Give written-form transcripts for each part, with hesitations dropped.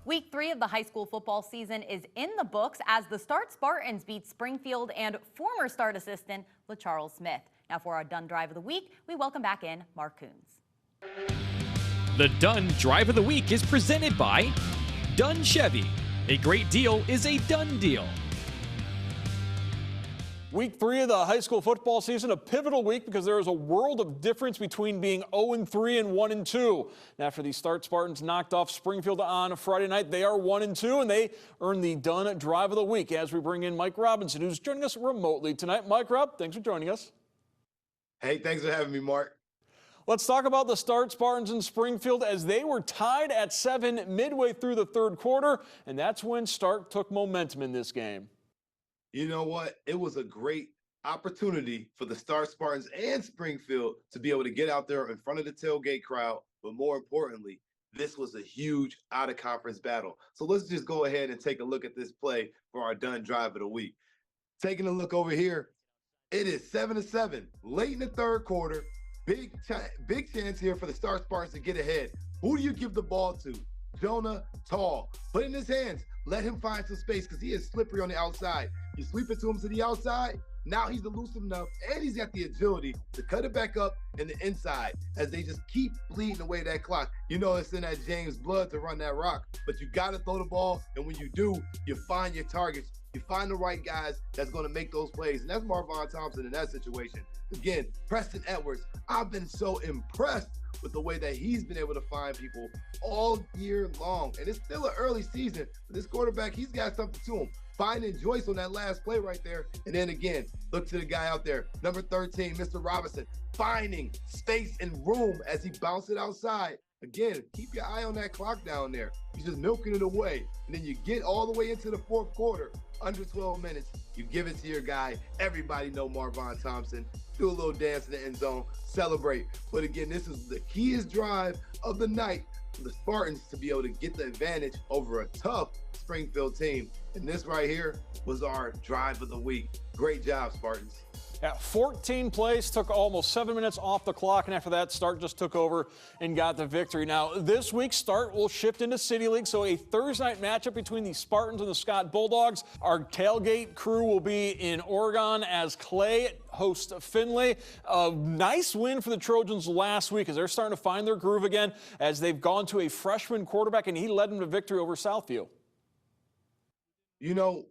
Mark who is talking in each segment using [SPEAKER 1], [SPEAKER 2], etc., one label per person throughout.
[SPEAKER 1] Week 3 of the high school football season is in the books as the Start Spartans beat Springfield and former Start assistant LaCharles Smith. Now for our Dunn Drive of the Week, we welcome back in Mark Coons.
[SPEAKER 2] The Dunn Drive of the Week is presented by Dunn Chevy. A great deal is a done deal.
[SPEAKER 3] Week 3 of the high school football season, a pivotal week because there is a world of difference between being 0-3 and 1-2. And after the Start Spartans knocked off Springfield on Friday night, they are 1-2 and they earned the Dunn Drive of the Week as we bring in Mike Robinson, who's joining us remotely tonight. Mike, Rob, thanks for joining us.
[SPEAKER 4] Hey, thanks for having me, Mark.
[SPEAKER 3] Let's talk about the Start Spartans in Springfield as they were tied at 7 midway through the third quarter, and that's when Start took momentum in this game.
[SPEAKER 4] You know what? It was a great opportunity for the Start Spartans and Springfield to be able to get out there in front of the tailgate crowd. But more importantly, this was a huge out-of-conference battle. So let's just go ahead and take a look at this play for our Dunn Drive of the Week. Taking a look over here, it is 7-7, late in the third quarter. Big chance here for the Start Spartans to get ahead. Who do you give the ball to? Jonah Tall. Put it in his hands. Let him find some space because he is slippery on the outside. You sweep it to him to the outside. Now he's elusive enough, and he's got the agility to cut it back up in the inside as they just keep bleeding away that clock. You know it's in that James blood to run that rock, but you got to throw the ball, and when you do, you find your targets. You find the right guys that's going to make those plays, and that's Marvon Thompson in that situation. Again, Preston Edwards, I've been so impressed with the way that he's been able to find people all year long. And it's still an early season, but this quarterback, he's got something to him. Finding Joyce on that last play right there. And then again, look to the guy out there, number 13, Mr. Robinson, finding space and room as he bounced it outside. Again, keep your eye on that clock down there. He's just milking it away. And then you get all the way into the fourth quarter, under 12 minutes. You give it to your guy. Everybody know Marvon Thompson. Do a little dance in the end zone. Celebrate. But again, this is the keyest drive of the night for the Spartans to be able to get the advantage over a tough Springfield team. And this right here was our drive of the week. Great job, Spartans.
[SPEAKER 3] Yeah, 14 plays, took almost 7 minutes off the clock, and after that, Start just took over and got the victory. Now, this week, Start will shift into City League, so a Thursday night matchup between the Spartans and the Scott Bulldogs. Our tailgate crew will be in Oregon as Clay hosts Findlay. A nice win for the Trojans last week as they're starting to find their groove again as they've gone to a freshman quarterback, and he led them to victory over Southview.
[SPEAKER 4] You know,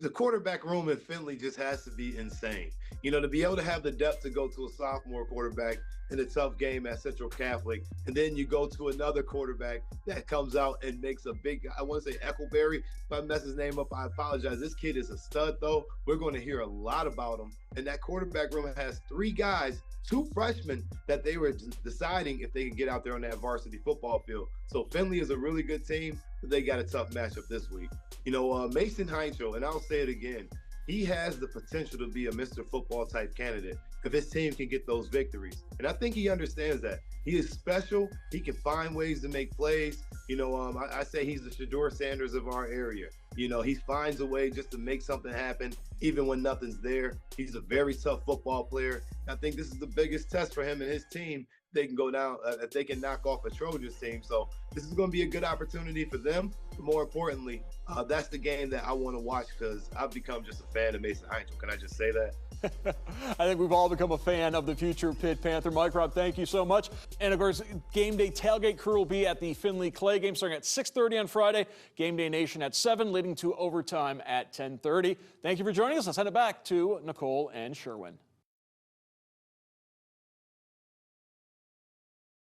[SPEAKER 4] the quarterback room in Findlay just has to be insane. You know, to be able to have the depth to go to a sophomore quarterback in a tough game at Central Catholic, and then you go to another quarterback that comes out and makes a big, I want to say Eckleberry. If I mess his name up, I apologize. This kid is a stud, though. We're going to hear a lot about him. And that quarterback room has 3 guys, 2 freshmen, that they were deciding if they could get out there on that varsity football field. So Findlay is a really good team, but they got a tough matchup this week. You know, Mason Heinzel, and I'll say it again, he has the potential to be a Mr. Football type candidate if his team can get those victories. And I think he understands that. He is special. He can find ways to make plays. You know, I say he's the Shedeur Sanders of our area. You know, he finds a way just to make something happen, even when nothing's there. He's a very tough football player. I think this is the biggest test for him and his team. They can go down, if they can knock off a Trojans team. So this is going to be a good opportunity for them. But more importantly, that's the game that I want to watch because I've become just a fan of Mason Heinzel. Can I just say that?
[SPEAKER 3] I think we've all become a fan of the future Pitt Panther. Mike, Rob, thank you so much. And of course, game day tailgate crew will be at the Findlay Clay game starting at 6:30 on Friday. Game day nation at 7, leading to overtime at 10:30. Thank you for joining us. I'll send it back to Nicole and Sherwin.